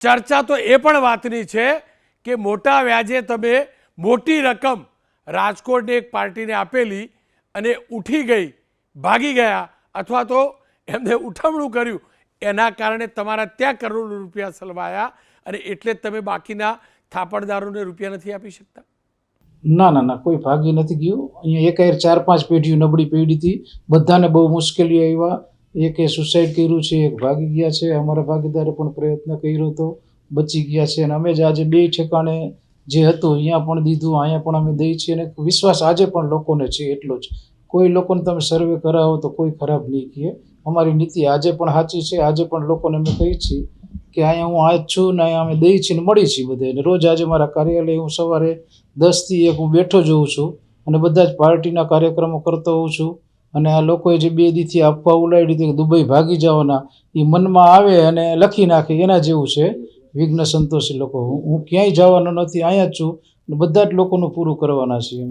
ચર્ચા તો એ પણ વાતની છે કે મોટા વ્યાજે તમે મોટી રકમ રાજકોટની એક પાર્ટીને આપેલી અને ઉઠી ગઈ, ભાગી ગયા, અથવા તો એમને ઉઠમણું કર્યું, એના કારણે તમારા ત્યાં કરોડો રૂપિયા સલવાયા અને એટલે જ તમે બાકીના થાપણદારોને રૂપિયા નથી આપી શકતા? ના ના ના, કોઈ ભાગી નથી ગયું. અહીંયા એકાએર 4-5 પેઢીઓ નબળી પડી હતી, બધાને બહુ મુશ્કેલીઓ આવ્યા. એકે સુસાઇડ કર્યું છે, એક ભાગી ગયા છે. અમારા ભાગીદારે પણ પ્રયત્ન કર્યો હતો, બચી ગયા છે. અને અમે જ આજે 2 ઠેકાણે જે હતું અહીંયા પણ દીધું, અહીંયા પણ અમે દઈએ છીએ. અને વિશ્વાસ આજે પણ લોકોને છે એટલો જ. કોઈ લોકોને તમે સર્વે કરાવો તો કોઈ ખરાબ નહીં કહે. અમારી નીતિ આજે પણ સાચી છે. આજે પણ લોકોને અમે કહીએ છીએ કે અહીંયા હું આ જ છું ને અહીંયા અમે દઈએ છીએ ને મળી છીએ બધાને. રોજ આજે મારા કાર્યાલય હું સવારે 10 થી 1 હું બેઠો જોઉં છું અને બધા જ પાર્ટીના કાર્યક્રમો કરતો હોઉં છું. અને આ લોકોએ જે 2 દીથી આપવા ઉડાડી હતી કે દુબઈ ભાગી જવાના, એ મનમાં આવે અને લખી નાખે એના જેવું છે. વિઘ્ન સંતોષી લોકો. હું ક્યાંય જવાનો નથી, અહીંયા જ છું. બધા જ લોકોનું પૂરું કરવાના છીએ.